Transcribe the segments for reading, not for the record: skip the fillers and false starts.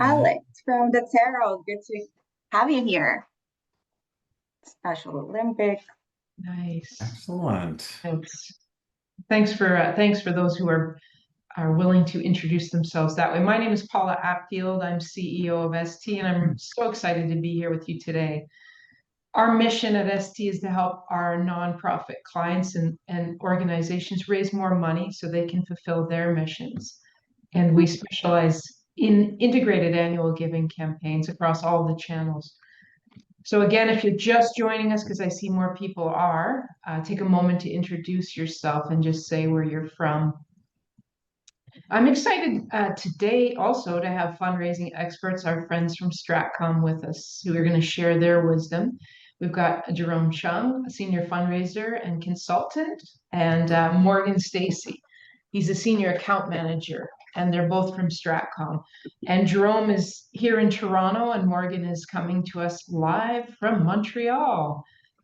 Alex from the Tarot. Good to have you here. Special Olympics. Nice. Excellent. Thanks. Thanks for those who are willing to introduce themselves that way. My name is Paula Attfield. I'm CEO of ST, and I'm so excited to be here with you today. Our mission at ST is to help our nonprofit clients and organizations raise more money so they can fulfill their missions. And we specialize in integrated annual giving campaigns across all the channels. So again, if you're just joining us, because I see more people are, take a moment to introduce yourself and just say where you're from. I'm excited today also to have fundraising experts, our friends from Stratcom with us, who are going to share their wisdom. We've got Jerome Cheung, a senior fundraiser and consultant, and Moran Steacy. He's a senior account manager, and they're both from Stratcom. And Jerome is here in Toronto, and Morgan is coming to us live from Montreal.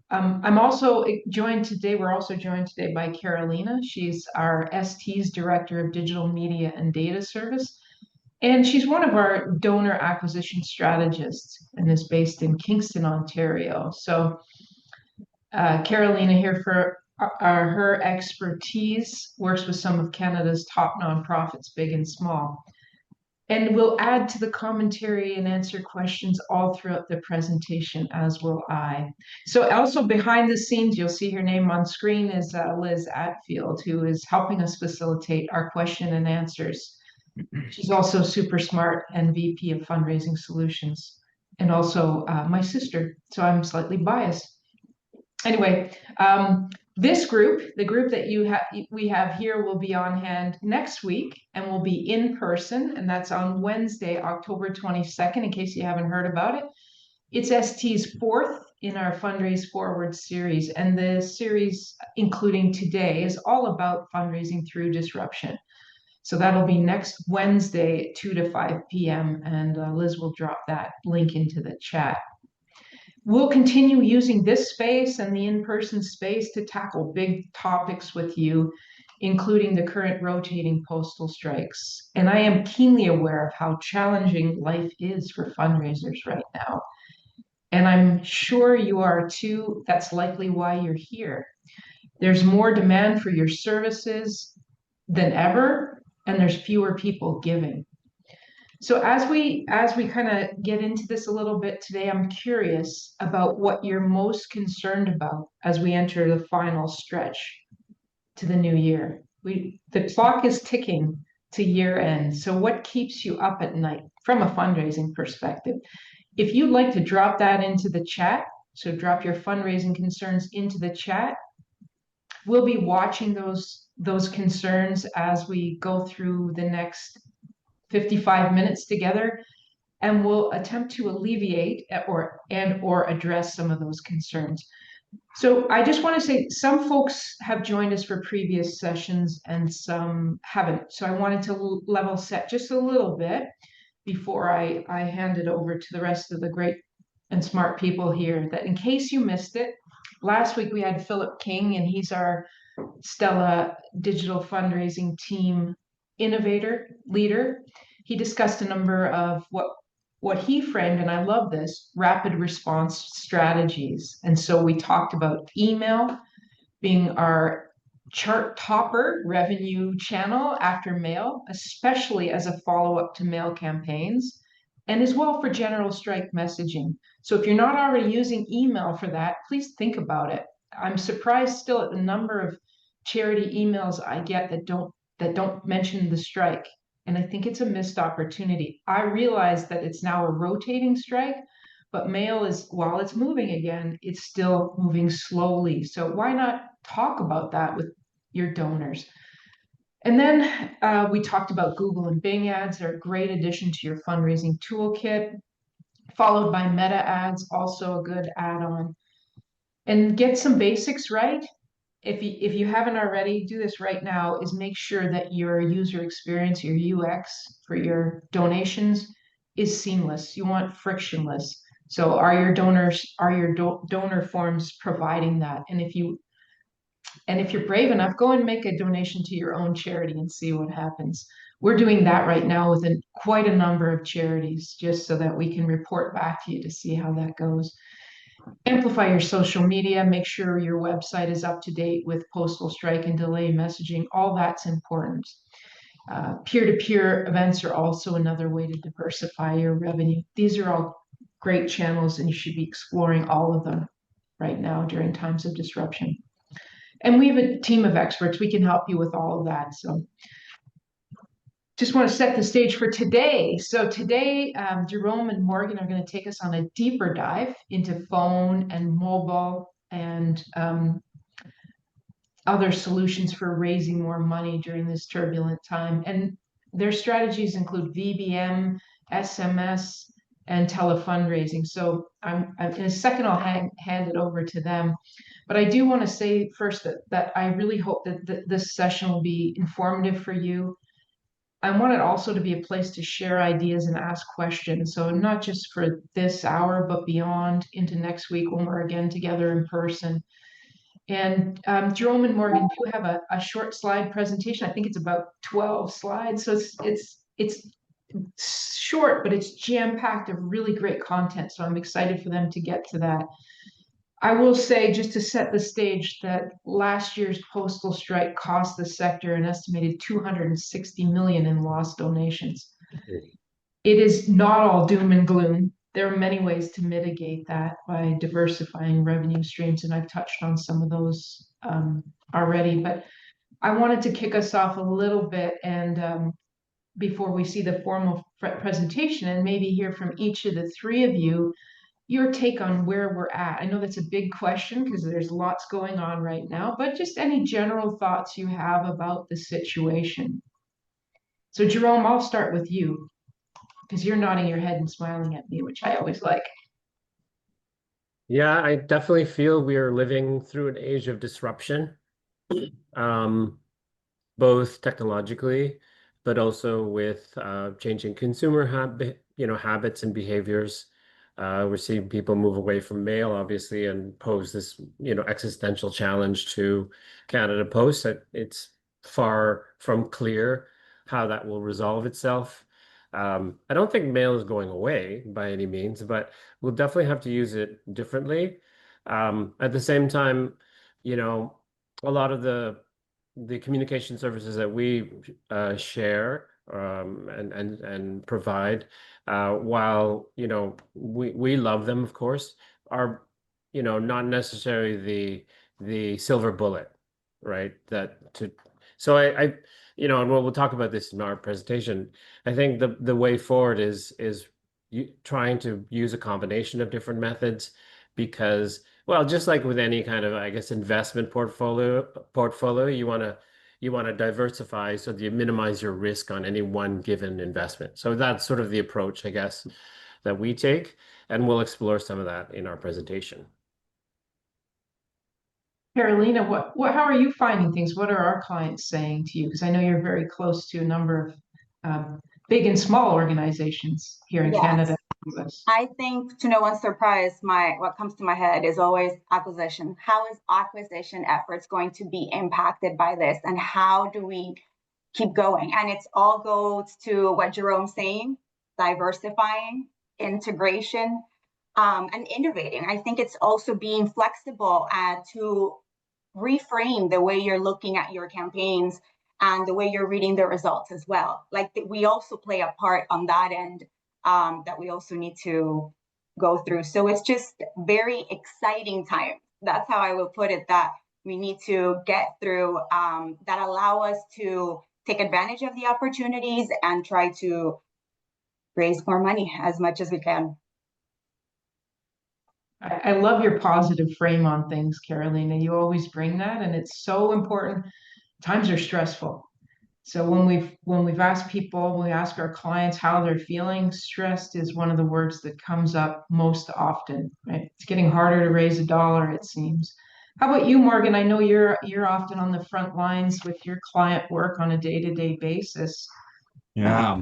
I'm also joined today, we're also joined today by Carolina. She's our ST's Director of Digital Media and Data Service. And she's one of our donor acquisition strategists and is based in Kingston, Ontario. So Carolina here for her expertise, works with some of Canada's top nonprofits, big and small. And we'll add to the commentary and answer questions all throughout the presentation, as will I. So also behind the scenes, you'll see her name on screen is Liz Attfield, who is helping us facilitate our question and answers. She's also super smart and VP of Fundraising Solutions, and also my sister, so I'm slightly biased. Anyway, this group, the group that we have here, will be on hand next week and will be in person, and that's on Wednesday, October 22nd, in case you haven't heard about it. It's ST's fourth in our Fundraise Forward series, and the series, including today, is all about fundraising through disruption. So that'll be next Wednesday, 2 to 5 p.m., and Liz will drop that link into the chat. We'll continue using this space and the in-person space to tackle big topics with you, including the current rotating postal strikes. And I am keenly aware of how challenging life is for fundraisers right now. And I'm sure you are too. That's likely why you're here. There's more demand for your services than ever, and there's fewer people giving. So as we kind of get into this a little bit today, I'm curious about what you're most concerned about as we enter the final stretch to the new year. The clock is ticking to year end. So what keeps you up at night from a fundraising perspective? If you'd like to drop that into the chat, so drop your fundraising concerns into the chat, we'll be watching those concerns as we go through the next 55 minutes together, and we'll attempt to alleviate or address some of those concerns. So I just want to say some folks have joined us for previous sessions and some haven't. So I wanted to level set just a little bit before I hand it over to the rest of the great and smart people here, that in case you missed it, last week we had Philip King, and he's our Stella digital fundraising team innovator, leader. He discussed a number of what he framed, and I love this, rapid response strategies. And so we talked about email being our chart topper revenue channel after mail, especially as a follow-up to mail campaigns, and as well for general strike messaging. So if you're not already using email for that, please think about it. I'm surprised still at the number of charity emails I get that don't mention the strike. And I think it's a missed opportunity. I realize that it's now a rotating strike, but mail is, while it's moving again, it's still moving slowly. So why not talk about that with your donors? And then we talked about Google and Bing ads. They're a great addition to your fundraising toolkit, followed by meta ads, also a good add-on. And get some basics right. If you haven't already, do this right now, is make sure that your user experience, your UX for your donations is seamless. You want frictionless. So are your donor forms providing that? And if you're brave enough, go and make a donation to your own charity and see what happens. We're doing that right now with quite a number of charities, just so that we can report back to you to see how that goes. Amplify your social media, make sure your website is up to date with postal strike and delay messaging. All that's important. Peer-to-peer events are also another way to diversify your revenue. These are all great channels, and you should be exploring all of them right now during times of disruption. And we have a team of experts. We can help you with all of that. So just want to set the stage for today. So today, Jerome and Morgan are going to take us on a deeper dive into phone and mobile and other solutions for raising more money during this turbulent time. And their strategies include VBM, SMS, and telefundraising. So I'm in a second, I'll hand it over to them. But I do want to say first that I really hope that this session will be informative for you. I want it also to be a place to share ideas and ask questions. So not just for this hour, but beyond into next week when we're again together in person. And Jerome and Morgan do have a short slide presentation. I think it's about 12 slides. So it's short, but it's jam-packed of really great content. So I'm excited for them to get to that. I will say, just to set the stage, that last year's postal strike cost the sector an estimated $260 million in lost donations. It is not all doom and gloom. There are many ways to mitigate that by diversifying revenue streams, and I've touched on some of those already. But I wanted to kick us off a little bit, and before we see the formal presentation, and maybe hear from each of the three of you, your take on where we're at. I know that's a big question because there's lots going on right now, but just any general thoughts you have about the situation. So Jerome, I'll start with you because you're nodding your head and smiling at me, which I always like. Yeah, I definitely feel we are living through an age of disruption, both technologically, but also with changing consumer habits and behaviors. We're seeing people move away from mail, obviously, and pose this, existential challenge to Canada Post. It's far from clear how that will resolve itself. I don't think mail is going away by any means, but we'll definitely have to use it differently. At the same time, a lot of the communication services that we share and provide, while we love them, of course, are not necessarily the silver bullet, right? So I and we'll talk about this in our presentation. I think the way forward is trying to use a combination of different methods, because, well, just like with any kind of, I guess, investment portfolio, you want to diversify so that you minimize your risk on any one given investment. So that's sort of the approach, I guess, that we take, and we'll explore some of that in our presentation. Carolina, how are you finding things? What are our clients saying to you? Because I know you're very close to a number of big and small organizations here in Canada. I think, to no one's surprise, what comes to my head is always acquisition. How is acquisition efforts going to be impacted by this, and how do we keep going? And it's all goes to what Jerome's saying: diversifying, integration, and innovating. I think it's also being flexible to reframe the way you're looking at your campaigns and the way you're reading the results as well. Like, we also play a part on that end that we also need to go through. So it's just very exciting time. That's how I will put it, that we need to get through, that allow us to take advantage of the opportunities and try to raise more money as much as we can. I love your positive frame on things, Carolina. You always bring that, and it's so important. Times are stressful. So when we ask our clients how they're feeling, stressed is one of the words that comes up most often, right? It's getting harder to raise a dollar, it seems. How about you, Morgan? I know you're often on the front lines with your client work on a day-to-day basis. Yeah.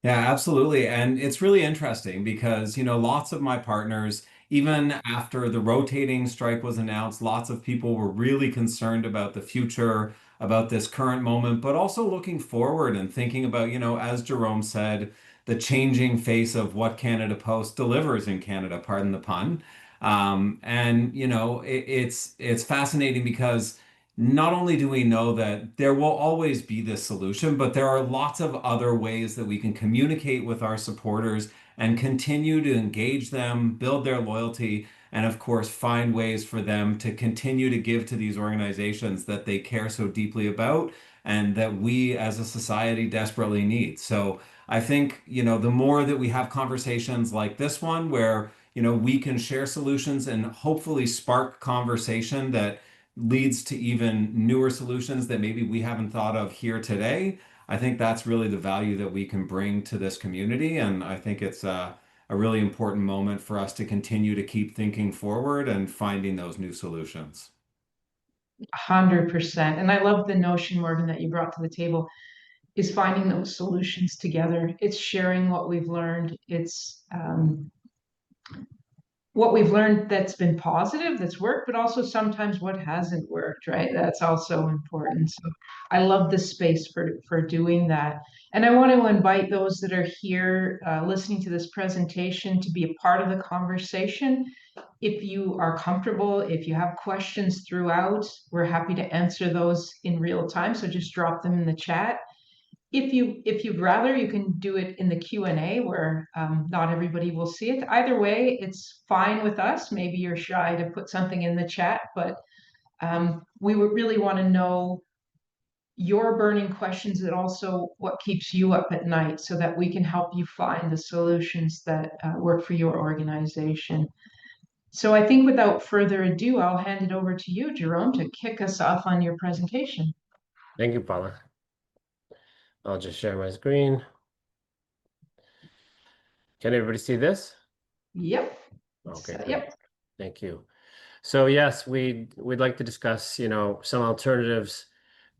Yeah, absolutely. And it's really interesting because, lots of my partners, even after the rotating strike was announced, lots of people were really concerned about the future about this current moment, but also looking forward and thinking about, as Jerome said, the changing face of what Canada Post delivers in Canada, pardon the pun. And it's fascinating because not only do we know that there will always be this solution, but there are lots of other ways that we can communicate with our supporters and continue to engage them, build their loyalty, and of course, find ways for them to continue to give to these organizations that they care so deeply about and that we as a society desperately need. So I think, the more that we have conversations like this one where, we can share solutions and hopefully spark conversation that leads to even newer solutions that maybe we haven't thought of here today. I think that's really the value that we can bring to this community. And I think it's a really important moment for us to continue to keep thinking forward and finding those new solutions. 100%. And I love the notion, Morgan, that you brought to the table is finding those solutions together. It's sharing what we've learned. It's what we've learned that's been positive, that's worked, but also sometimes what hasn't worked, right? That's also important. So I love the space for doing that. And I want to invite those that are here listening to this presentation to be a part of the conversation. If you are comfortable, if you have questions throughout, we're happy to answer those in real time. So just drop them in the chat. If you'd rather, you can do it in the Q&A where not everybody will see it. Either way, it's fine with us. Maybe you're shy to put something in the chat, but we would really want to know your burning questions and also what keeps you up at night so that we can help you find the solutions that work for your organization. So I think without further ado, I'll hand it over to you, Jerome, to kick us off on your presentation. Thank you, Paula. I'll just share my screen. Can everybody see this? Yep. Okay, great. Yep. Thank you. So yes, we'd like to discuss, some alternatives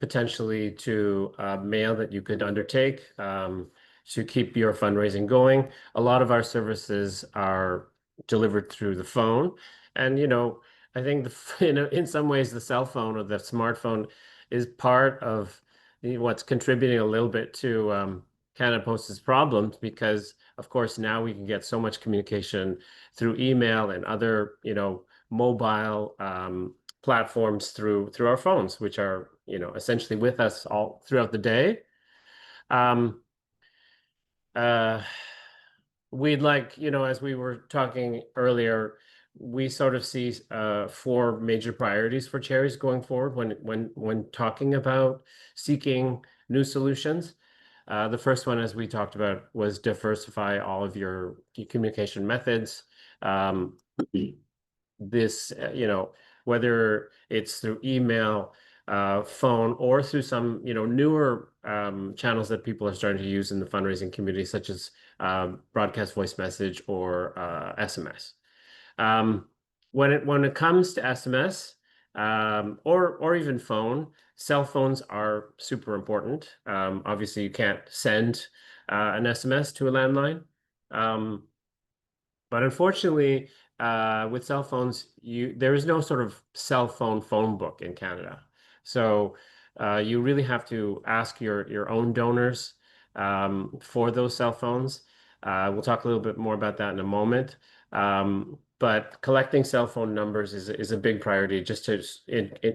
potentially to mail that you could undertake to keep your fundraising going. A lot of our services are delivered through the phone, and I think in some ways the cell phone or the smartphone is part of what's contributing a little bit to Canada Post's problems, because of course now we can get so much communication through email and other mobile platforms through our phones, which are essentially with us all throughout the day. We'd like, as we were talking earlier, we sort of see 4 major priorities for charities going forward when talking about seeking new solutions. The first one, as we talked about, was diversify all of your communication methods. This, whether it's through email, phone, or through some, newer channels that people are starting to use in the fundraising community, such as broadcast voice message or SMS. When it comes to SMS or even phone, cell phones are super important. Obviously, you can't send an SMS to a landline. But unfortunately, with cell phones, there is no sort of cell phone book in Canada. So you really have to ask your own donors for those cell phones. We'll talk a little bit more about that in a moment. But collecting cell phone numbers is a big priority, just to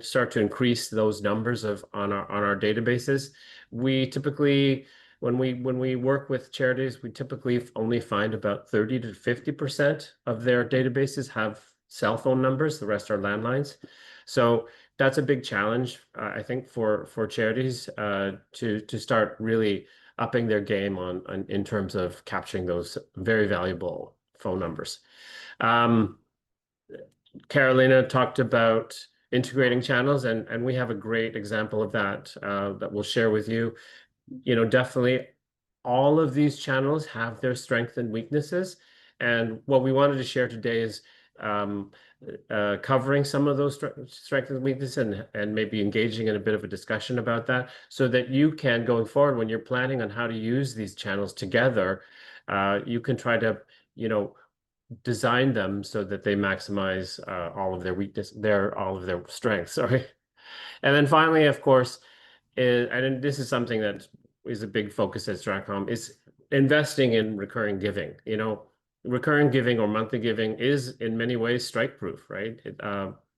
start to increase those numbers on our databases. We typically, when we work with charities, we typically only find about 30 to 50% of their databases have cell phone numbers. The rest are landlines. So that's a big challenge, I think, for charities to start really upping their game in terms of capturing those very valuable phone numbers. Carolina talked about integrating channels, and we have a great example of that that we'll share with you. Definitely all of these channels have their strengths and weaknesses. And what we wanted to share today is covering some of those strengths and weaknesses and maybe engaging in a bit of a discussion about that, so that you can, going forward, when you're planning on how to use these channels together, you can try to, design them so that they maximize all of their strengths. Sorry. And then finally, of course, and this is something that is a big focus at Stratcom, is investing in recurring giving. You know, recurring giving or monthly giving is in many ways strike proof, right?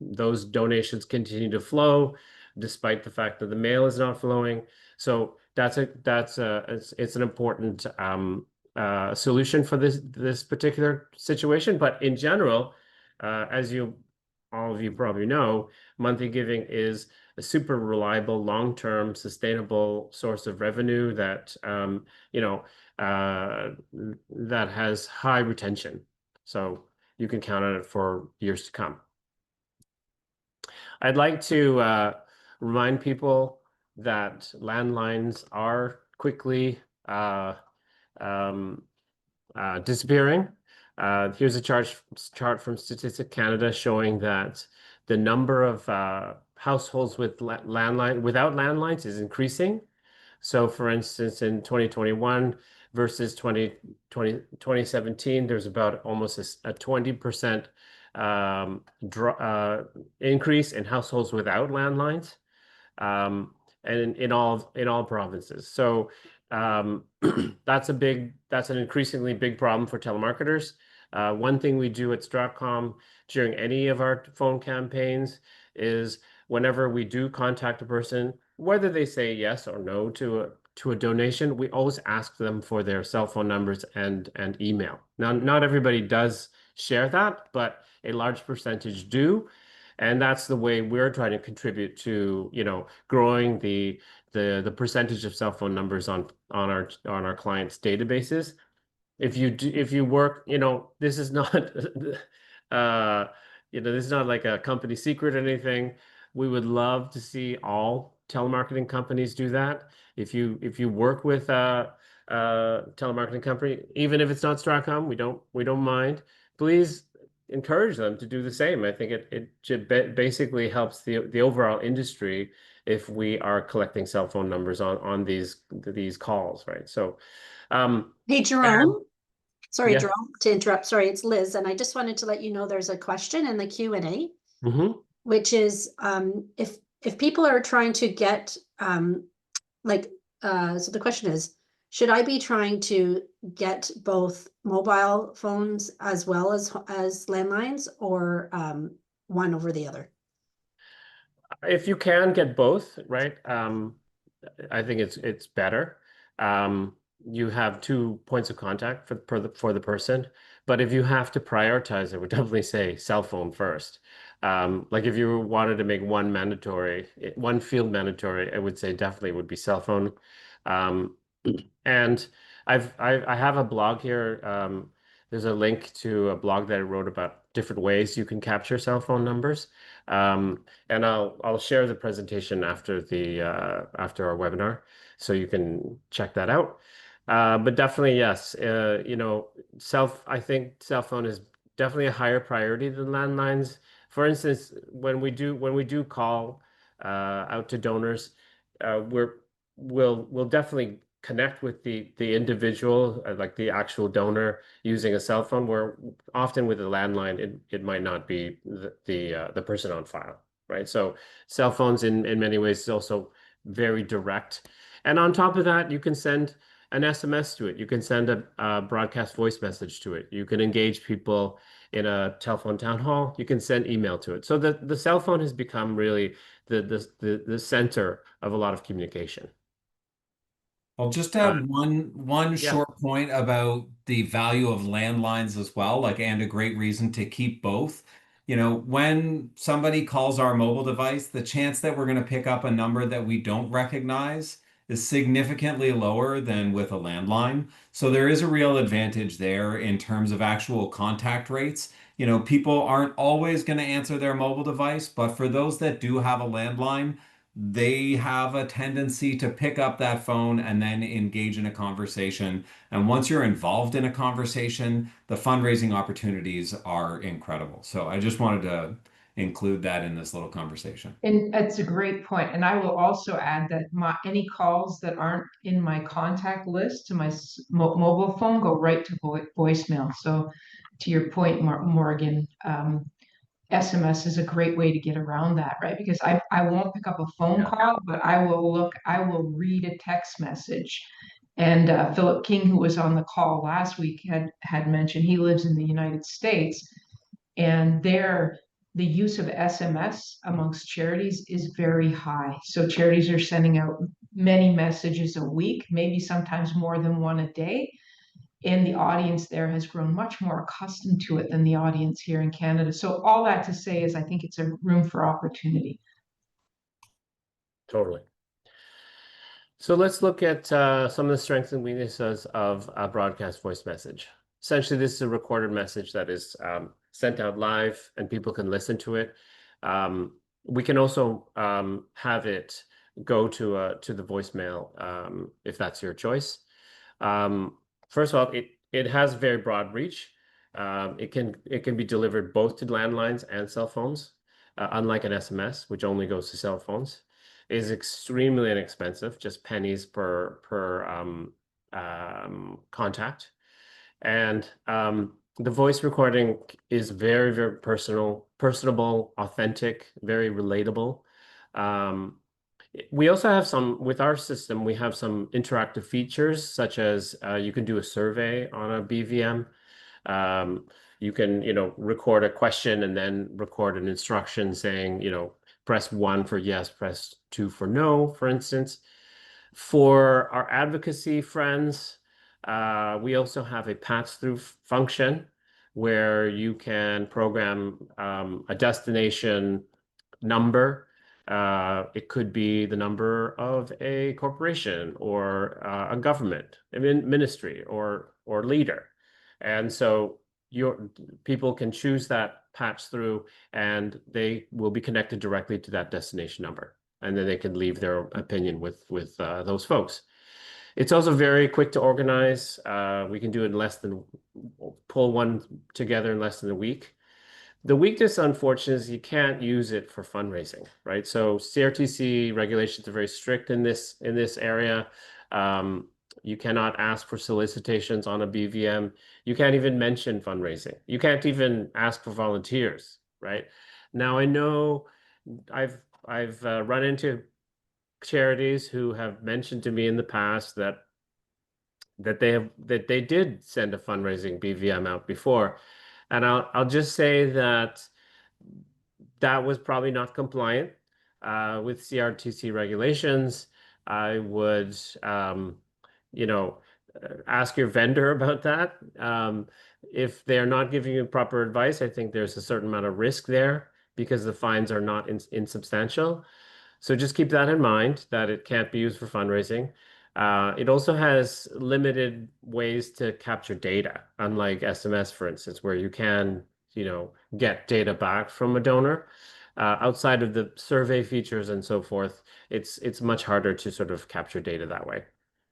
Those donations continue to flow despite the fact that the mail is not flowing. So it's an important solution for this particular situation. But in general, as all of you probably know, monthly giving is a super reliable, long-term, sustainable source of revenue that that has high retention. So you can count on it for years to come. I'd like to remind people that landlines are quickly disappearing. Here's a chart from Statistics Canada showing that the number of households with without landlines is increasing. So for instance, in 2021 versus 2017, there's about almost a 20% increase in households without landlines, and in all provinces. So that's an increasingly big problem for telemarketers. One thing we do at Stratcom during any of our phone campaigns is whenever we do contact a person, whether they say yes or no to a donation, we always ask them for their cell phone numbers and email. Now, not everybody does share that, but a large percentage do. And that's the way we're trying to contribute to, growing the percentage of cell phone numbers on our clients' databases. If you work, this is not this is not like a company secret or anything. We would love to see all telemarketing companies do that. If you work with a telemarketing company, even if it's not Stratcom, we don't mind. Please encourage them to do the same. I think it basically helps the overall industry if we are collecting cell phone numbers on these calls, right? So, hey, Jerome. Sorry, yeah. Jerome, to interrupt. Sorry, it's Liz, and I just wanted to let you know there's a question in the Q&A, which is if people are trying to get so the question is, should I be trying to get both mobile phones as well as landlines, or one over the other? If you can get both, right? I think it's better. You have 2 points of contact for the person, but if you have to prioritize, I would definitely say cell phone first. Like if you wanted to make one field mandatory, I would say definitely would be cell phone. And I have a blog here. There's a link to a blog that I wrote about different ways you can capture cell phone numbers. And I'll share the presentation after our webinar, so you can check that out. But definitely, yes, I think cell phone is definitely a higher priority than landlines. For instance, when we do call out to donors, we'll definitely connect with the individual, like the actual donor, using a cell phone, where often with a landline, it might not be the person on file, right? So cell phones in many ways is also very direct. And on top of that, you can send an SMS to it. You can send a broadcast voice message to it. You can engage people in a telephone town hall. You can send email to it. So the cell phone has become really the center of a lot of communication. I'll just add one short point about the value of landlines as well, and a great reason to keep both. When somebody calls our mobile device, the chance that we're going to pick up a number that we don't recognize is significantly lower than with a landline. So there is a real advantage there in terms of actual contact rates. People aren't always going to answer their mobile device, but for those that do have a landline, they have a tendency to pick up that phone and then engage in a conversation. And once you're involved in a conversation, the fundraising opportunities are incredible. So I just wanted to include that in this little conversation. And that's a great point. And I will also add that any calls that aren't in my contact list to my mobile phone go right to voicemail. So to your point, Morgan, SMS is a great way to get around that, right? Because I won't pick up a phone Yeah. call, but I will read a text message. And Philip King, who was on the call last week, had mentioned he lives in the United States, and there the use of SMS amongst charities is very high. So charities are sending out many messages a week, maybe sometimes more than one a day. And the audience there has grown much more accustomed to it than the audience here in Canada. So all that to say is I think it's a room for opportunity. Totally. So let's look at some of the strengths and weaknesses of a broadcast voice message. Essentially, this is a recorded message that is sent out live and people can listen to it. We can also have it go to the voicemail if that's your choice. First of all, it has very broad reach. It can be delivered both to landlines and cell phones, unlike an SMS, which only goes to cell phones. It is extremely inexpensive, just pennies per contact, and the voice recording is very, very personable, authentic, very relatable. We also have with our system, we have some interactive features, such as you can do a survey on a BVM. You can, record a question and then record an instruction saying, press 1 for yes, press 2 for no, for instance. For our advocacy friends, we also have a pass-through function where you can program a destination number. It could be the number of a corporation or a government, a ministry or leader. And so your people can choose that patch through and they will be connected directly to that destination number. And then they can leave their opinion with those folks. It's also very quick to organize. We can do it pull one together in less than a week. The weakness, unfortunately, is you can't use it for fundraising, right? So CRTC regulations are very strict in this area. You cannot ask for solicitations on a BVM. You can't even mention fundraising. You can't even ask for volunteers, right? Now, I know I've run into charities who have mentioned to me in the past that they did send a fundraising BVM out before. And I'll just say that was probably not compliant with CRTC regulations. I would, ask your vendor about that. If they're not giving you proper advice, I think there's a certain amount of risk there because the fines are not insubstantial. So just keep that in mind, that it can't be used for fundraising. It also has limited ways to capture data, unlike SMS, for instance, where you can, get data back from a donor. Outside of the survey features and so forth, it's much harder to sort of capture data that way.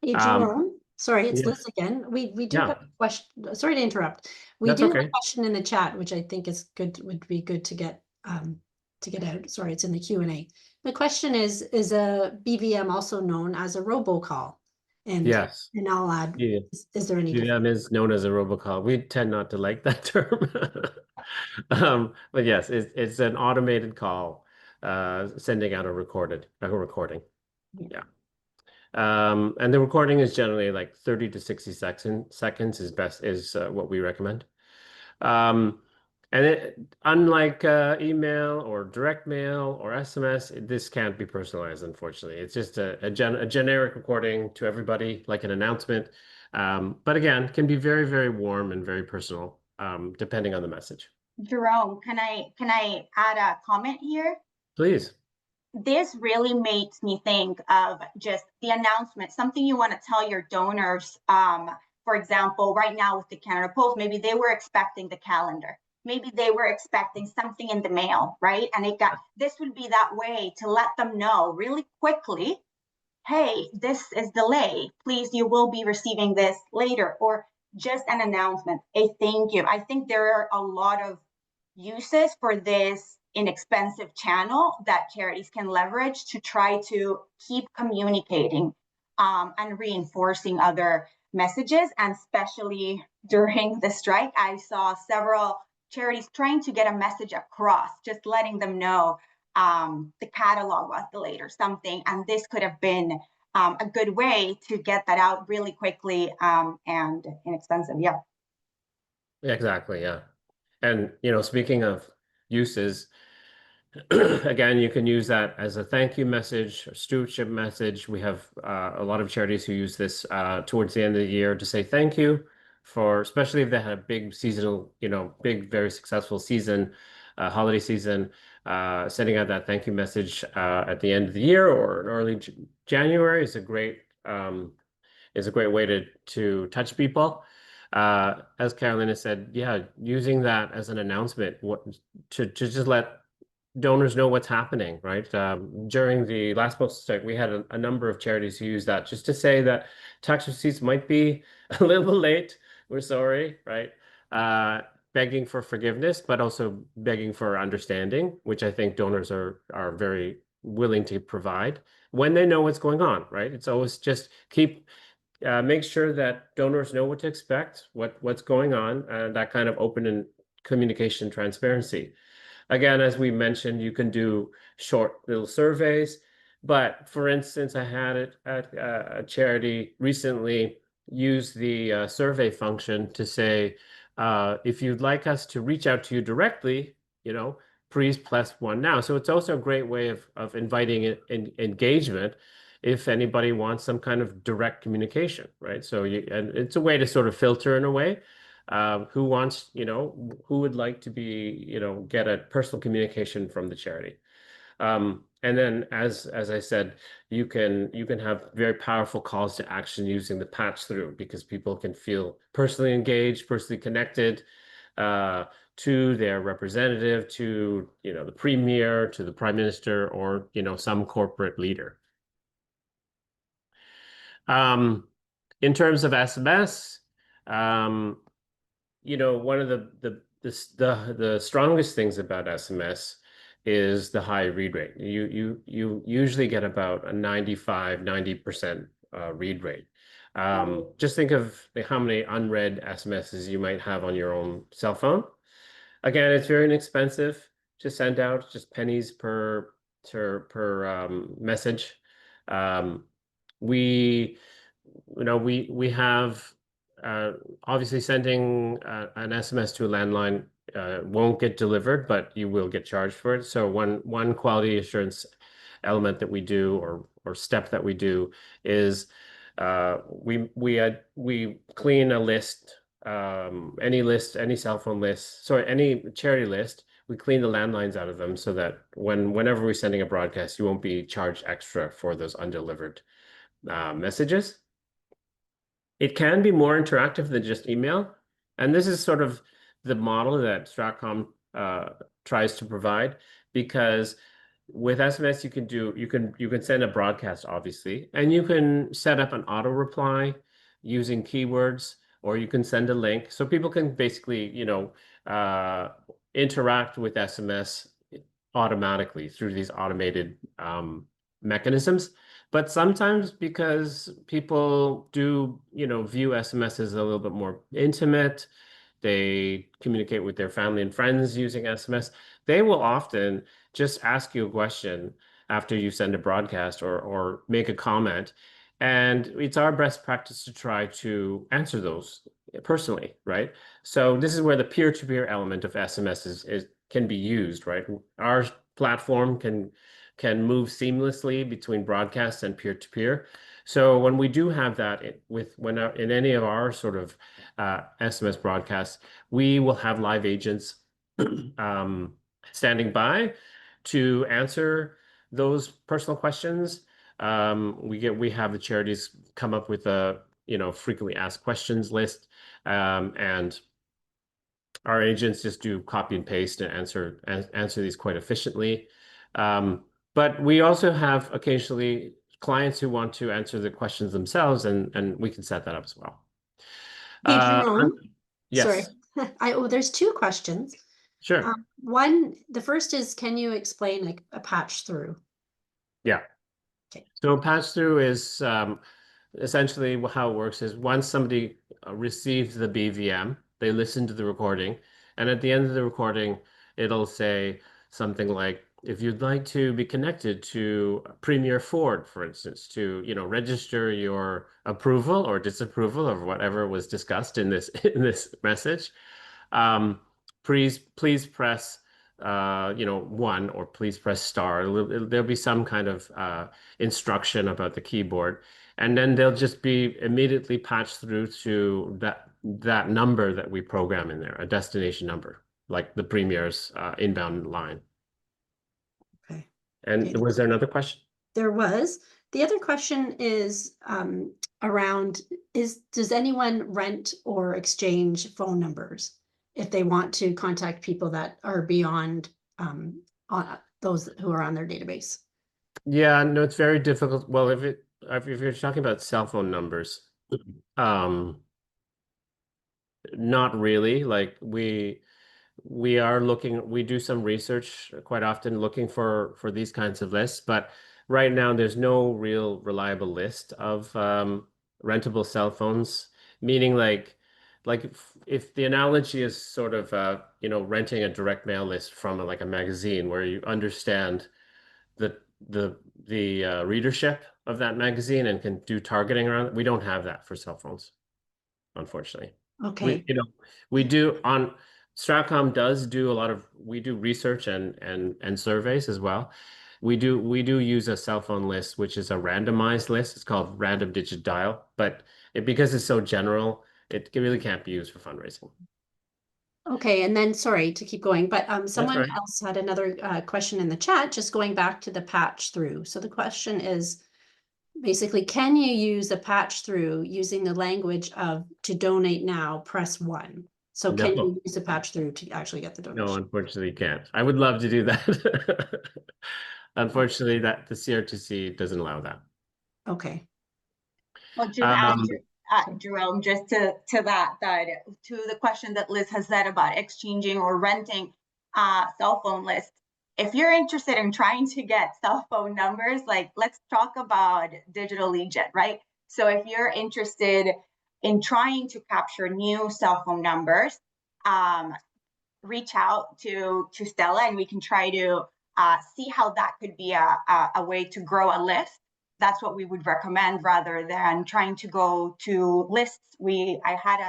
Hey, Jerome, sorry, it's yeah. Liz again. We do Yeah. have a question. Sorry to interrupt. We That's do have okay. a question in the chat, which I think is good, would be good to get out. Sorry, it's in the Q&A. The question is a BVM also known as a robocall? And Yes. and I'll add, Yeah. is there any difference? BVM is known as a robocall. We tend not to like that term. But yes, it's an automated call sending out a recording. Yeah. And the recording is generally like 30 to 60 seconds is what we recommend. And unlike email or direct mail or SMS, this can't be personalized, unfortunately. It's just a generic recording to everybody, like an announcement. But again, can be very, very warm and very personal, depending on the message. Jerome, can I add a comment here? Please. This really makes me think of just the announcement, something you want to tell your donors. For example, right now with the Canada Post, maybe they were expecting the calendar. Maybe they were expecting something in the mail, right? And this would be that way to let them know really quickly, hey, this is delayed. Please, you will be receiving this later, or just an announcement, a thank you. I think there are a lot of uses for this inexpensive channel that charities can leverage to try to keep communicating and reinforcing other messages. And especially during the strike, I saw several charities trying to get a message across, just letting them know the catalog was delayed or something. And this could have been a good way to get that out really quickly and inexpensive. Yeah. Exactly. Yeah. And, speaking of uses, again, you can use that as a thank you message or stewardship message. We have a lot of charities who use this towards the end of the year to say thank you for, especially if they had a big seasonal, big, very successful season, holiday season, sending out that thank you message at the end of the year or in early January is a great way to touch people. As Carolina said, yeah, using that as an announcement, to just let donors know what's happening, right? During the last postal strike, we had a number of charities who used that just to say that tax receipts might be a little late. We're sorry, right? Begging for forgiveness, but also begging for understanding, which I think donors are very willing to provide when they know what's going on, right? It's always just make sure that donors know what to expect, what's going on, and that kind of open and communication transparency. Again, as we mentioned, you can do short little surveys, but for instance, I had it at a charity recently use the survey function to say, if you'd like us to reach out to you directly, please press 1 now. So it's also a great way of inviting engagement if anybody wants some kind of direct communication, right? So and it's a way to sort of filter in a way. Who wants, who would like to be, get a personal communication from the charity. And then as I said, you can have very powerful calls to action using the patch through, because people can feel personally engaged, personally connected to their representative, to, the premier, to the prime minister, or, some corporate leader. In terms of SMS, one of the strongest things about SMS is the high read rate. You usually get about a 90% read rate. Just think of how many unread SMSs you might have on your own cell phone. Again, it's very inexpensive to send out, just pennies per message. We have obviously sending an SMS to a landline won't get delivered, but you will get charged for it. So one quality assurance element that we do or step that we do is we clean a list, any cell phone list, sorry, any charity list. We clean the landlines out of them so that whenever we're sending a broadcast, you won't be charged extra for those undelivered messages. It can be more interactive than just email. And this is sort of the model that Stratcom tries to provide, because with SMS, you can send a broadcast, obviously, and you can set up an auto reply using keywords, or you can send a link. So people can basically, interact with SMS automatically through these automated mechanisms. But sometimes, because people do, view SMS as a little bit more intimate, they communicate with their family and friends using SMS, they will often just ask you a question after you send a broadcast or make a comment. And it's our best practice to try to answer those personally, right? So this is where the peer-to-peer element of SMS can be used, right? Our platform can move seamlessly between broadcasts and peer-to-peer. So when we do have that in any of our sort of SMS broadcasts, we will have live agents standing by to answer those personal questions. We have the charities come up with a frequently asked questions list, and our agents just do copy and paste and answer these quite efficiently. But we also have occasionally clients who want to answer the questions themselves, and we can set that up as well. Hey, Jerome. Yes. Sorry. There's 2 questions. Sure. The first is, can you explain like a patch through? Yeah. Okay. So a patch through is essentially how it works is once somebody receives the BVM, they listen to the recording, And at the end of the recording, it'll say something like, if you'd like to be connected to Premier Ford, for instance, to, you know, register your approval or disapproval of whatever was discussed in this message, please press you know, 1, or please press star. There'll be some kind of instruction about the keyboard, and then they'll just be immediately patched through to that number that we program in there, a destination number, like the Premier's inbound line. Okay. And was there another question? There was. The other question is around, does anyone rent or exchange phone numbers if they want to contact people that are beyond those who are on their database? Yeah, no, it's very difficult. Well, if you're talking about cell phone numbers, not really. Like we are looking, we do some research quite often looking for these kinds of lists, but right now there's no real reliable list of rentable cell phones, meaning like if the analogy is sort of you know, renting a direct mail list from like a magazine where you understand the readership of that magazine and can do targeting around it. We don't have that for cell phones, unfortunately. Okay. We do on Stratcom does do a lot of, we do research and surveys as well. We do use a cell phone list, which is a randomized list. It's called random digit dial, but because it's so general, it really can't be used for fundraising. Okay, and then sorry to keep going, but someone right. else had another question in the chat, just going back to the patch through. So the question is basically, can you use a patch through using the language of to donate now, press 1? So can No. you use a patch through to actually get the donation? No, unfortunately, you can't. I would love to do that. Unfortunately, that the CRTC doesn't allow that. Okay. Well, just Jerome, just to that to the question that Liz has said about exchanging or renting cell phone lists. If you're interested in trying to get cell phone numbers, like let's talk about digital lead gen, right? So if you're interested in trying to capture new cell phone numbers, reach out to Stella and we can try to see how that could be a way to grow a list. That's what we would recommend rather than trying to go to lists. I had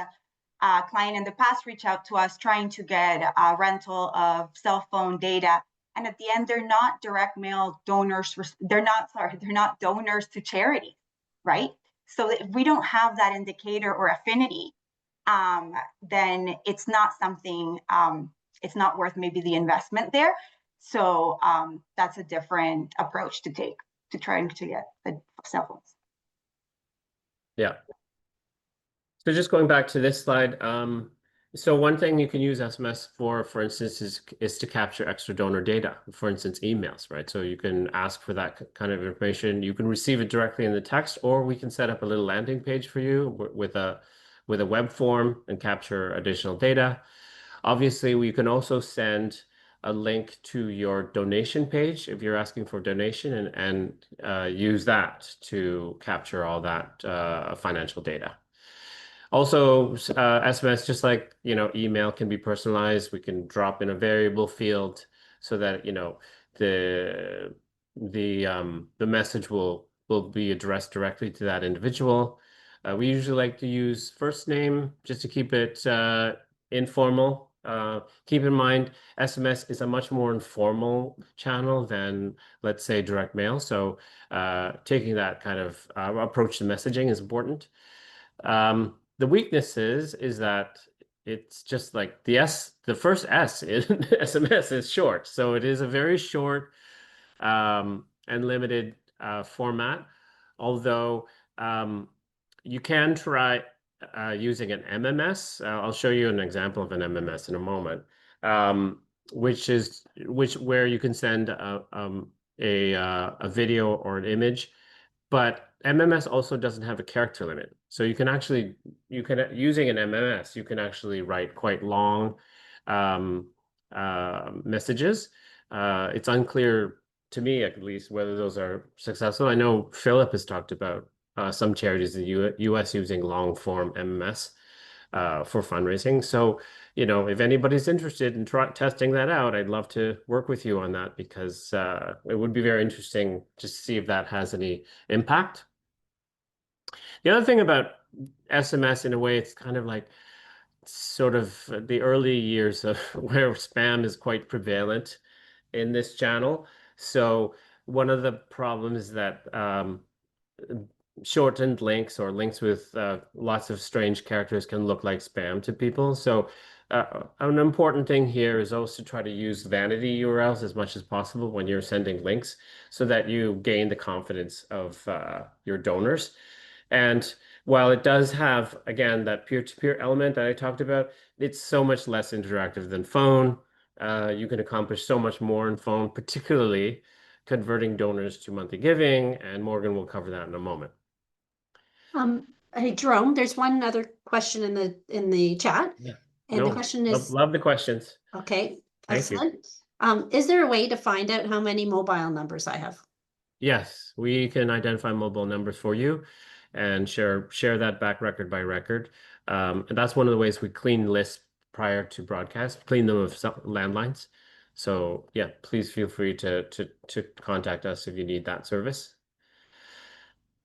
a client in the past reach out to us trying to get a rental of cell phone data. And at the end, they're not direct mail donors. They're not donors to charity, right? So if we don't have that indicator or affinity, then it's not something, it's not worth maybe the investment there. So that's a different approach to take to trying to get the cell phones. Yeah. So just going back to this slide, so one thing you can use SMS for instance, is to capture extra donor data, for instance, emails, right? So you can ask for that kind of information. You can receive it directly in the text, or we can set up a little landing page for you with a web form and capture additional data. Obviously, we can also send a link to your donation page if you're asking for donation and use that to capture all that financial data. Also, SMS, just like, you know, email can be personalized. We can drop in a variable field so that, you know, the message will be addressed directly to that individual. We usually like to use first name just to keep it informal. Keep in mind, SMS is a much more informal channel than, let's say, direct mail. So taking that kind of approach to messaging is important. The weakness is that it's just like the first S in SMS is short. So it is a very short and limited format. Although you can try using an MMS. I'll show you an example of an MMS in a moment, where you can send a video or an image, but MMS also doesn't have a character limit. So using an MMS, you can actually write quite long messages. It's unclear to me, at least, whether those are successful. I know Philip has talked about some charities in the US using long form MMS, for fundraising. So, you know, if anybody's interested in testing that out, I'd love to work with you on that, because it would be very interesting to see if that has any impact. The other thing about SMS, in a way, it's kind of like sort of the early years of where spam is quite prevalent in this channel. So one of the problems is that shortened links or links with lots of strange characters can look like spam to people. So an important thing here is also to try to use vanity URLs as much as possible when you're sending links, so that you gain the confidence of your donors. And while it does have, again, that peer-to-peer element that I talked about, it's so much less interactive than phone. You can accomplish so much more in phone, particularly converting donors to monthly giving, and Morgan will cover that in a moment. Hey, Jerome, there's one other question in the chat. Yeah. And the question is, love the questions. okay, Thank you. excellent. Is there a way to find out how many mobile numbers I have? Yes, we can identify mobile numbers for you and share that back record by record. And that's one of the ways we clean lists prior to broadcast, clean them of landlines. So yeah, please feel free to contact us if you need that service.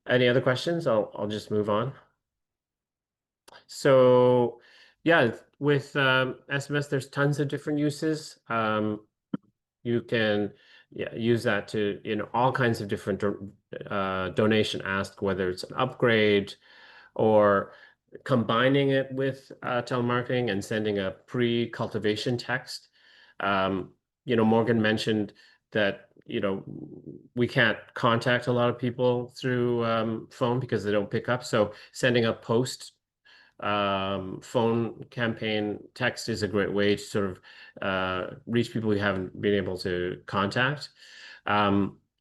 Any other questions? I'll just move on. So yeah, with SMS, there's tons of different uses. You can use that to, you know, all kinds of different donation ask, whether it's an upgrade or combining it with telemarketing and sending a pre-cultivation text. You know, Morgan mentioned that, you know, we can't contact a lot of people through phone because they don't pick up. So sending a post phone campaign text is a great way to sort of reach people we haven't been able to contact.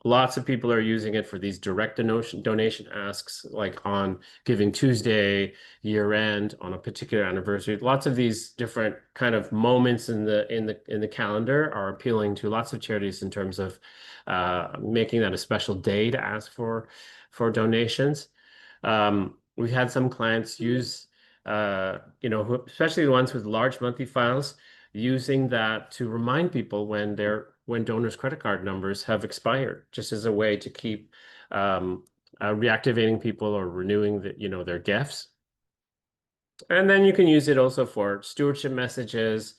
Lots of people are using it for these direct donation asks, like on Giving Tuesday, year end, on a particular anniversary. Lots of these different kind of moments in the calendar are appealing to lots of charities in terms of making that a special day to ask for donations. We've had some clients use, you know, especially the ones with large monthly files, using that to remind people when donors' credit card numbers have expired, just as a way to keep reactivating people or renewing their gifts. And then you can use it also for stewardship messages.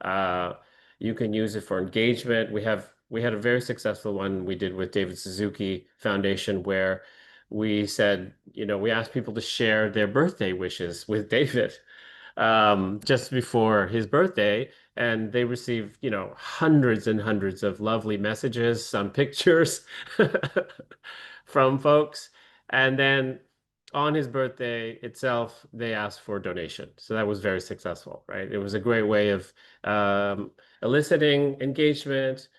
You can use it for engagement. We had a very successful one we did with David Suzuki Foundation, where we said, you know, we asked people to share their birthday wishes with David just before his birthday, and they received, you know, hundreds and hundreds of lovely messages, some pictures from folks. And then on his birthday itself, they asked for a donation. So that was very successful, right? It was a great way of eliciting engagement,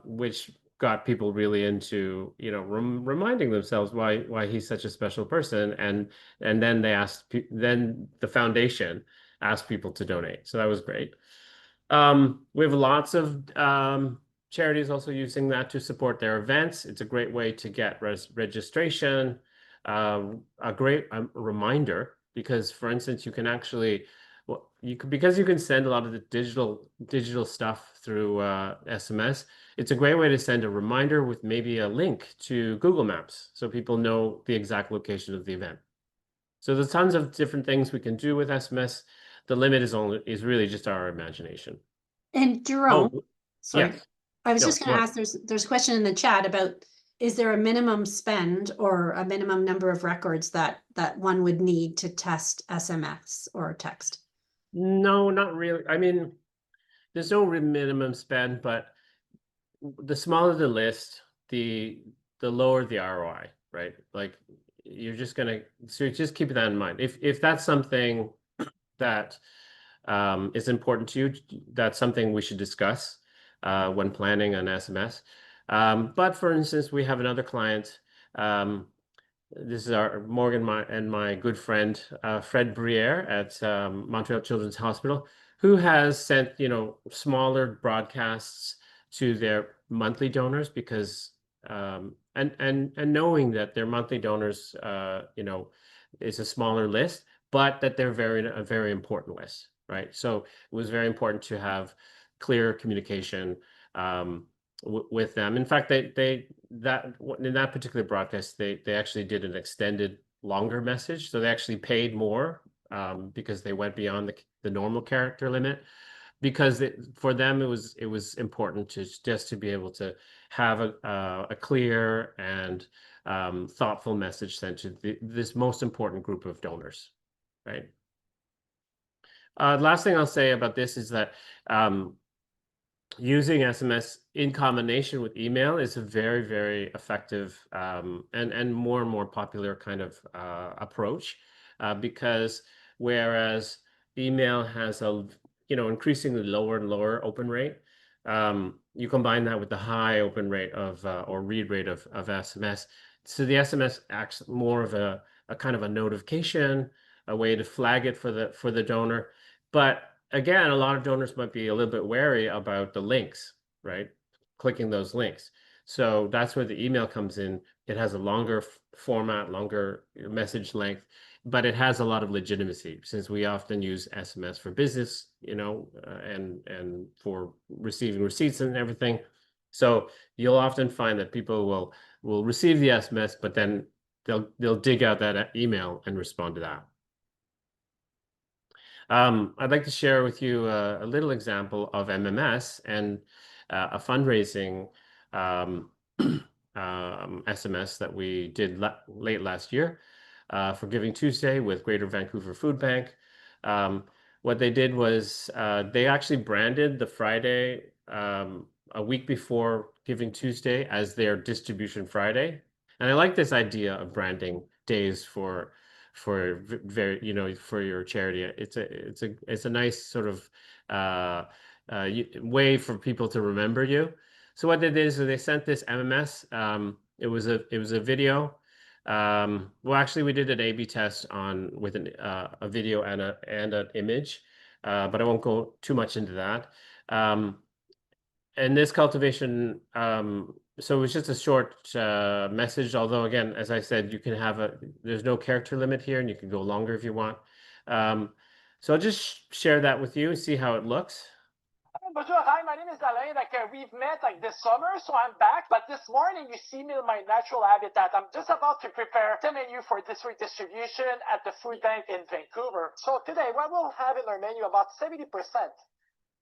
which got people really into, you know, reminding themselves why he's such a special person. And then then the foundation asked people to donate. So that was great. We have lots of charities also using that to support their events. It's a great way to get registration, a great reminder, because, for instance, you can actually, because you can send a lot of the digital stuff through SMS. It's a great way to send a reminder with maybe a link to Google Maps, so people know the exact location of the event. So there's tons of different things we can do with SMS. The limit is really just our imagination. And Jerome, sorry, yes. I was just going to ask, there's a question in the chat about, is there a minimum spend or a minimum number of records that one would need to test SMS or text? No, not really. I mean, there's no minimum spend, but the smaller the list, the lower the ROI, right? Like, you're just gonna, so just keep that in mind. If that's something that is important to you, that's something we should discuss when planning an SMS. But for instance, we have another client. This is Morgan and my good friend Fred Briere at Montreal Children's Hospital, who has sent, you know, smaller broadcasts to their monthly donors, because and knowing that their monthly donors, you know, is a smaller list, but that they're a very important list, right? So it was very important to have clear communication with them. In fact, in that particular broadcast, they actually did an extended, longer message. So they actually paid more because they went beyond the normal character limit, because for them it was important to be able to have a clear and thoughtful message sent to this most important group of donors, right? Last thing I'll say about this is that using SMS in combination with email is a very, very effective and more popular kind of approach, because whereas email has a increasingly lower and lower open rate, you combine that with the high open rate of or read rate of SMS. So the SMS acts more of a kind of a notification, a way to flag it for the donor. But again, a lot of donors might be a little bit wary about the links, right? Clicking those links. So that's where the email comes in. It has a longer format, longer message length, but it has a lot of legitimacy, since we often use SMS for business, and for receiving receipts and everything. So you'll often find that people will receive the SMS, but then they'll dig out that email and respond to that. I'd like to share with you a little example of MMS and a fundraising SMS that we did late last year for Giving Tuesday with Greater Vancouver Food Bank. What they did was they actually branded the Friday a week before Giving Tuesday as their Distribution Friday. And I like this idea of branding days for your charity. It's a nice sort of way for people to remember you. So what they did is they sent this MMS. It was a video. Well, actually, we did an A/B test with a video and an image, but I won't go too much into that. And this cultivation, so it was just a short message, although again, as I said, you can there's no character limit here, and you can go longer if you want. So I'll just share that with you and see how it looks. Bonjour, hi, my name is Alain. We've met this summer, so I'm back. But this morning, you see me in my natural habitat. I'm just about to prepare the menu for this week's distribution at the food bank in Vancouver. So today, what we'll have in our menu, about 70%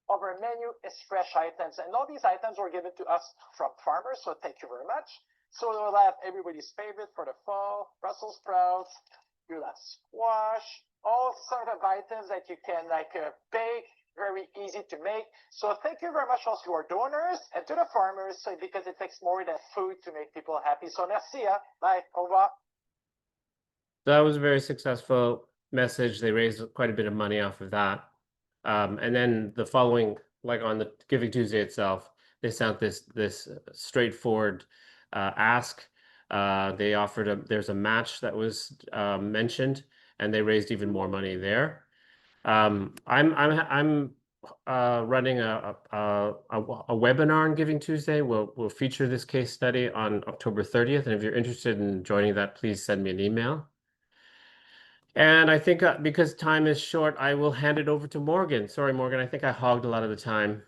of our menu is fresh items. And all these items were given to us from farmers, so thank you very much. So we'll have everybody's favorite for the fall, Brussels sprouts, you'll have squash, all sort of items that you can bake, very easy to make. So thank you very much also to our donors and to the farmers, because it takes more than food to make people happy. So merci, bye, au revoir. That was a very successful message. They raised quite a bit of money off of that. And then the following, like on the Giving Tuesday itself, they sent this straightforward ask. They offered there's a match that was mentioned, and they raised even more money there. I'm running a webinar on Giving Tuesday. We'll feature this case study on October 30th, and if you're interested in joining that, please send me an email. And I think because time is short, I will hand it over to Morgan. Sorry, Morgan, I think I hogged a lot of the time.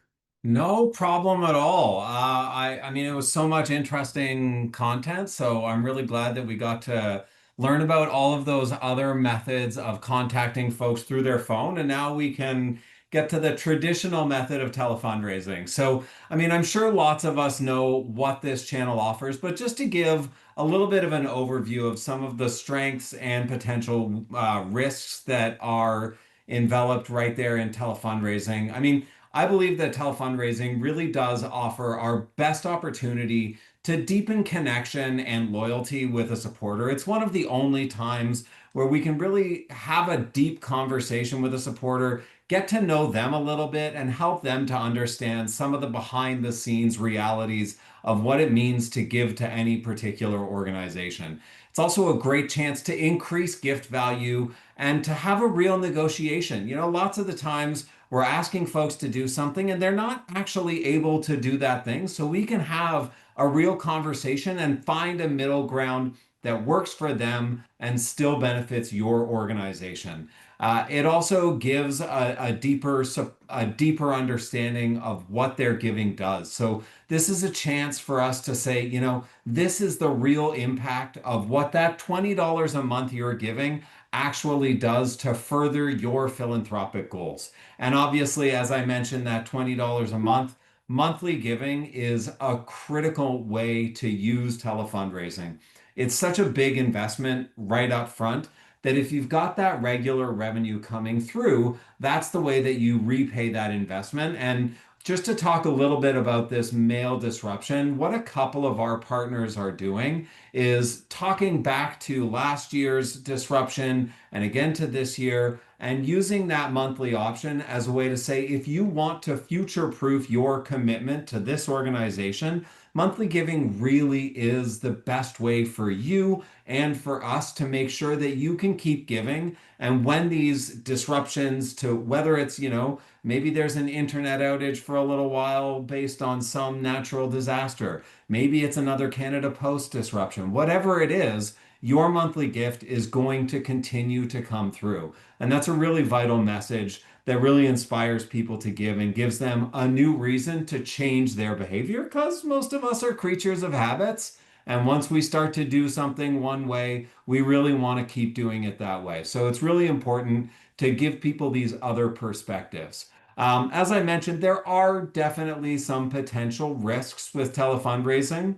No problem at all. I mean, it was so much interesting content, so I'm really glad that we got to learn about all of those other methods of contacting folks through their phone, and now we can get to the traditional method of telefundraising. So, I mean, I'm sure lots of us know what this channel offers, but just to give a little bit of an overview of some of the strengths and potential risks that are enveloped right there in telefundraising. I mean, I believe that telefundraising really does offer our best opportunity to deepen connection and loyalty with a supporter. It's one of the only times where we can really have a deep conversation with a supporter, get to know them a little bit, and help them to understand some of the behind the scenes realities of what it means to give to any particular organization. It's also a great chance to increase gift value and to have a real negotiation. You know, lots of the times we're asking folks to do something and they're not actually able to do that thing. So we can have a real conversation and find a middle ground that works for them and still benefits your organization. It also gives a deeper understanding of what their giving does. So this is a chance for us to say, you know, this is the real impact of what that $20 a month you're giving actually does to further your philanthropic goals. And obviously, as I mentioned, that $20 a month, monthly giving is a critical way to use telefundraising. It's such a big investment right up front that if you've got that regular revenue coming through, that's the way that you repay that investment. And just to talk a little bit about this mail disruption, what a couple of our partners are doing is talking back to last year's disruption and again to this year, and using that monthly option as a way to say, if you want to future-proof your commitment to this organization, monthly giving really is the best way for you and for us to make sure that you can keep giving. And when these disruptions to whether it's, you know, maybe there's an internet outage for a little while based on some natural disaster, maybe it's another Canada Post disruption, whatever it is, your monthly gift is going to continue to come through. And that's a really vital message that really inspires people to give and gives them a new reason to change their behavior, because most of us are creatures of habits. And once we start to do something one way, we really want to keep doing it that way. So it's really important to give people these other perspectives. As I mentioned, there are definitely some potential risks with telefundraising.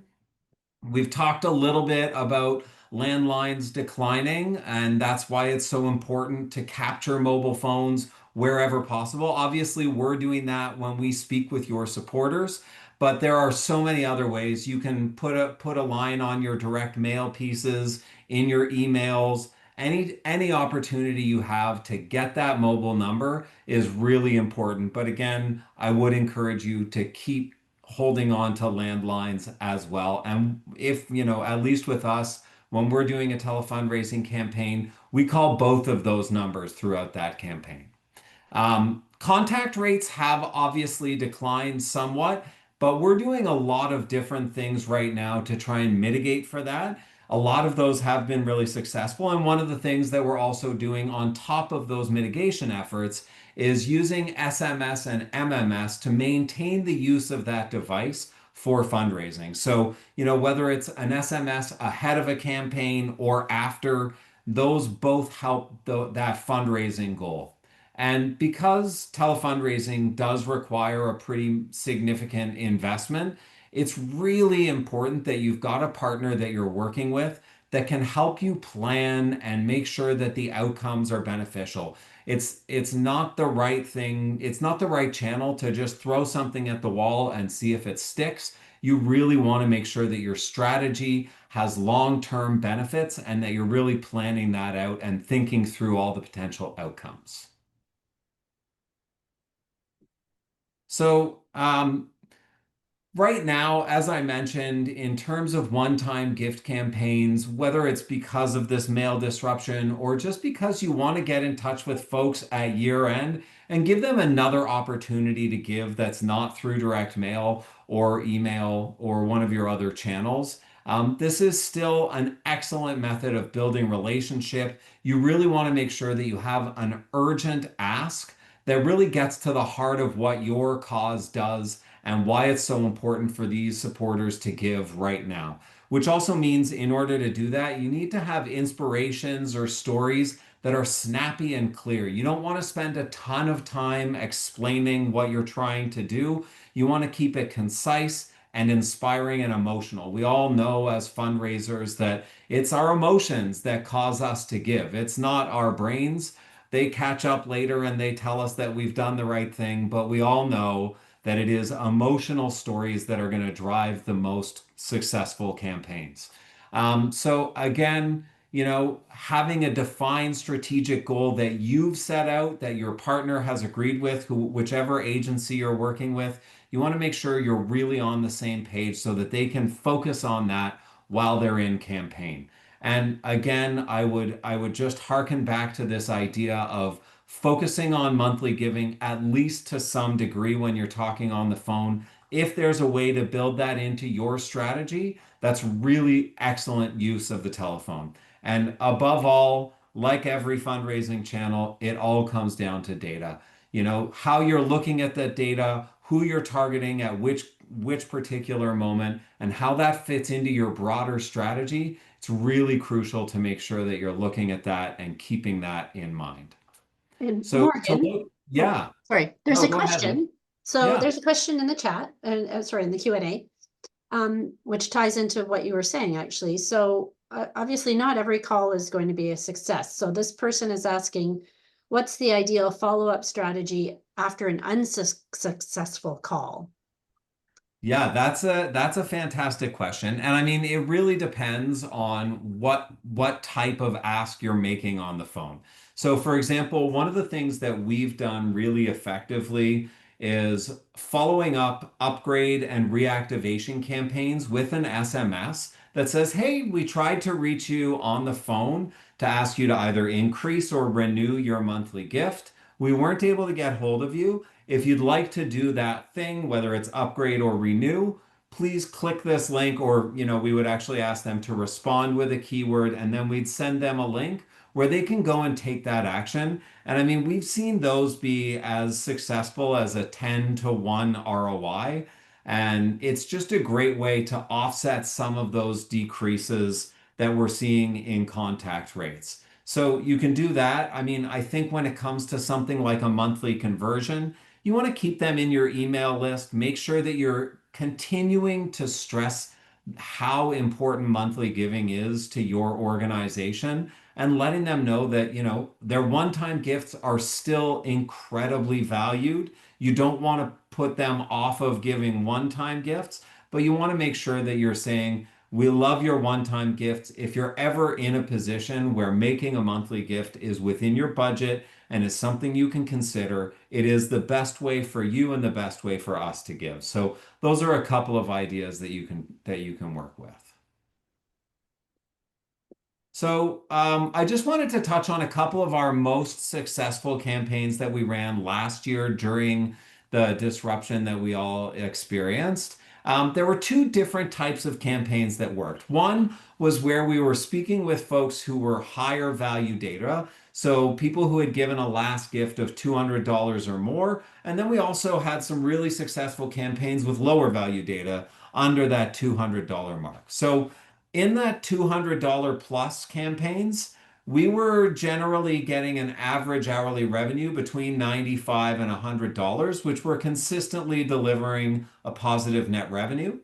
We've talked a little bit about landlines declining, and that's why it's so important to capture mobile phones wherever possible. Obviously, we're doing that when we speak with your supporters, but there are so many other ways. You can put a line on your direct mail pieces, in your emails. Any opportunity you have to get that mobile number is really important. But again, I would encourage you to keep holding on to landlines as well. And if, you know, at least with us, when we're doing a telefundraising campaign, we call both of those numbers throughout that campaign. Contact rates have obviously declined somewhat, but we're doing a lot of different things right now to try and mitigate for that. A lot of those have been really successful. And one of the things that we're also doing on top of those mitigation efforts is using SMS and MMS to maintain the use of that device for fundraising. So, you know, whether it's an SMS ahead of a campaign or after, those both help that fundraising goal. And because telefundraising does require a pretty significant investment, it's really important that you've got a partner that you're working with that can help you plan and make sure that the outcomes are beneficial. It's not the right thing. It's not the right channel to just throw something at the wall and see if it sticks. You really want to make sure that your strategy has long-term benefits and that you're really planning that out and thinking through all the potential outcomes. So, right now, as I mentioned, in terms of one-time gift campaigns, whether it's because of this mail disruption or just because you want to get in touch with folks at year end and give them another opportunity to give that's not through direct mail or email or one of your other channels, this is still an excellent method of building relationship. You really want to make sure that you have an urgent ask that really gets to the heart of what your cause does and why it's so important for these supporters to give right now. Which also means in order to do that, you need to have inspirations or stories that are snappy and clear. You don't want to spend a ton of time explaining what you're trying to do. You want to keep it concise and inspiring and emotional. We all know as fundraisers that it's our emotions that cause us to give. It's not our brains. They catch up later and they tell us that we've done the right thing, but we all know that it is emotional stories that are going to drive the most successful campaigns. So again, you know, having a defined strategic goal that you've set out, that your partner has agreed with, whichever agency you're working with, you want to make sure you're really on the same page so that they can focus on that while they're in campaign. And again, I would just hearken back to this idea of focusing on monthly giving, at least to some degree when you're talking on the phone, if there's a way to build that into your strategy, that's really excellent use of the telephone. And above all, like every fundraising channel, it all comes down to data. You know, how you're looking at that data, who you're targeting at which particular moment, and how that fits into your broader strategy. It's really crucial to make sure that you're looking at that and keeping that in mind. And So Morgan, yeah. sorry, there's No, a go ahead, question. Lynn. So Yeah. there's a question in the chat, and sorry, in the Q&A, which ties into what you were saying, actually. So obviously not every call is going to be a success. So this person is asking, what's the ideal follow-up strategy after an unsuccessful call? Yeah, that's a fantastic question. And I mean, it really depends on what type of ask you're making on the phone. So for example, one of the things that we've done really effectively is following up upgrade and reactivation campaigns with an SMS that says, "Hey, we tried to reach you on the phone to ask you to either increase or renew your monthly gift. We weren't able to get hold of you. If you'd like to do that thing, whether it's upgrade or renew, please click this link," or, you know, we would actually ask them to respond with a keyword, and then we'd send them a link where they can go and take that action. And I mean, we've seen those be as successful as a 10-to-1 ROI. And it's just a great way to offset some of those decreases that we're seeing in contact rates. So you can do that. I mean, I think when it comes to something like a monthly conversion, you want to keep them in your email list. Make sure that you're continuing to stress how important monthly giving is to your organization, and letting them know that, you know, their one-time gifts are still incredibly valued. You don't want to put them off of giving one-time gifts, but you want to make sure that you're saying, "We love your one-time gifts. If you're ever in a position where making a monthly gift is within your budget and is something you can consider, it is the best way for you and the best way for us to give." So those are a couple of ideas that you can work with. So I just wanted to touch on a couple of our most successful campaigns that we ran last year during the disruption that we all experienced. There were two different types of campaigns that worked. One was where we were speaking with folks who were higher value data, so people who had given a last gift of $200 or more. And then we also had some really successful campaigns with lower value data under that $200 mark. So in that $200 plus campaigns, we were generally getting an average hourly revenue between $95 and $100, which were consistently delivering a positive net revenue.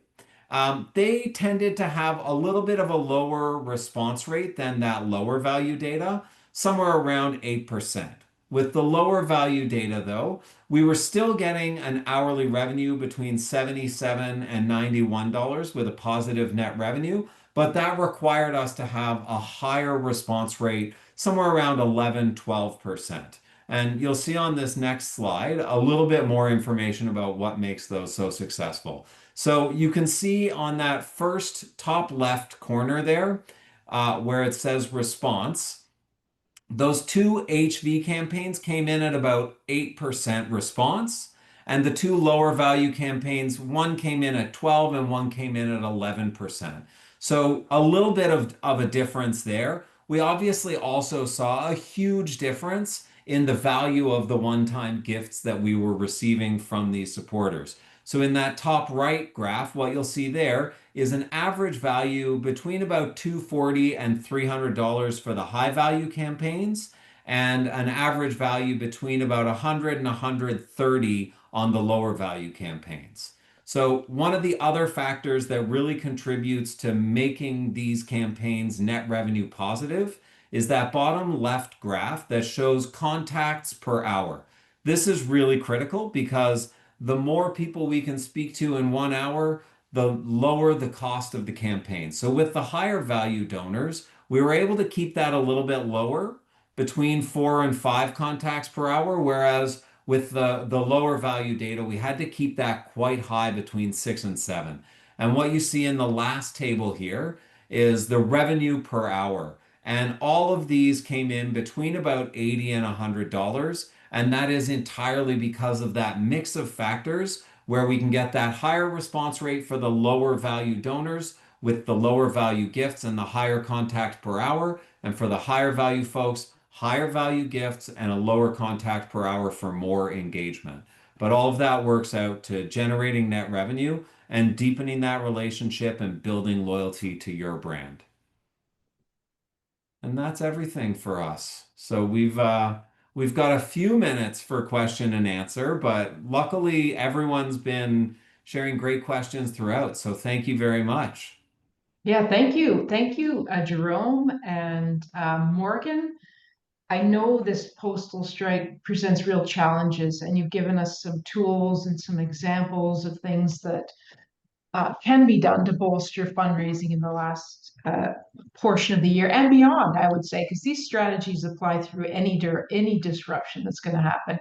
They tended to have a little bit of a lower response rate than that lower value data, somewhere around 8%. With the lower value data, though, we were still getting an hourly revenue between $77 and $91 with a positive net revenue, but that required us to have a higher response rate, somewhere around 11-12%. And you'll see on this next slide a little bit more information about what makes those so successful. So you can see on that first top left corner there, where it says response, those two HV campaigns came in at about 8% response. And the two lower value campaigns, one came in at 12 and one came in at 11%. So a little bit of a difference there. We obviously also saw a huge difference in the value of the one-time gifts that we were receiving from these supporters. So in that top right graph, what you'll see there is an average value between about $240 and $300 for the high value campaigns, and an average value between about $100 and $130 on the lower value campaigns. So one of the other factors that really contributes to making these campaigns net revenue positive is that bottom left graph that shows contacts per hour. This is really critical because the more people we can speak to in 1 hour, the lower the cost of the campaign. So with the higher value donors, we were able to keep that a little bit lower, between 4 and 5 contacts per hour, whereas with the lower value data, we had to keep that quite high, between 6 and 7. And what you see in the last table here is the revenue per hour. And all of these came in between about $80 and $100. And that is entirely because of that mix of factors where we can get that higher response rate for the lower value donors with the lower value gifts and the higher contact per hour. And for the higher value folks, higher value gifts and a lower contact per hour for more engagement. But all of that works out to generating net revenue and deepening that relationship and building loyalty to your brand. And that's everything for us. So we've got a few minutes for question and answer, but luckily everyone's been sharing great questions throughout. So thank you very much. Yeah, thank you. Thank you, Jerome and Morgan. I know this postal strike presents real challenges, and you've given us some tools and some examples of things that can be done to bolster fundraising in the last portion of the year and beyond, I would say, because these strategies apply through any disruption that's going to happen.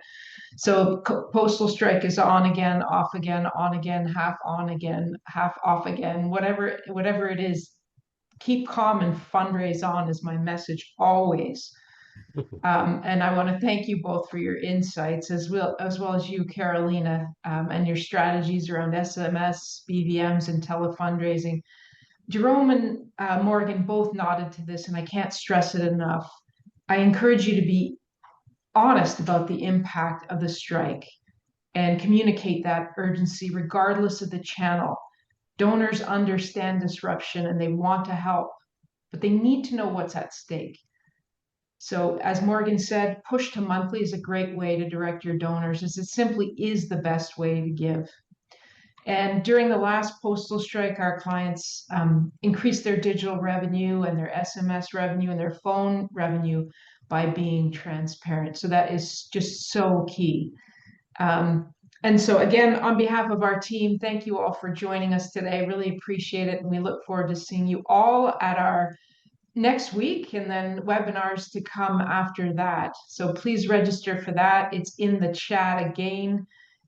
So postal strike is on again, off again, on again, half on again, half off again, whatever it is. Keep calm and fundraise on is my message always. And I want to thank you both for your insights, as well as you, Carolina, and your strategies around SMS, BVMs, and telefundraising. Jerome and Morgan both nodded to this, and I can't stress it enough. I encourage you to be honest about the impact of the strike and communicate that urgency regardless of the channel. Donors understand disruption and they want to help, but they need to know what's at stake. So as Morgan said, push to monthly is a great way to direct your donors, as it simply is the best way to give. And during the last postal strike, our clients increased their digital revenue and their SMS revenue and their phone revenue by being transparent. So that is just so key. And so again, on behalf of our team, thank you all for joining us today. I really appreciate it. And we look forward to seeing you all at our next week and then webinars to come after that. So please register for that. It's in the chat again.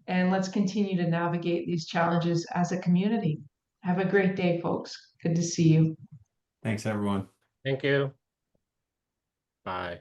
And let's continue to navigate these challenges as a community. Have a great day, folks. Good to see you. Thanks, everyone. Thank you. Bye.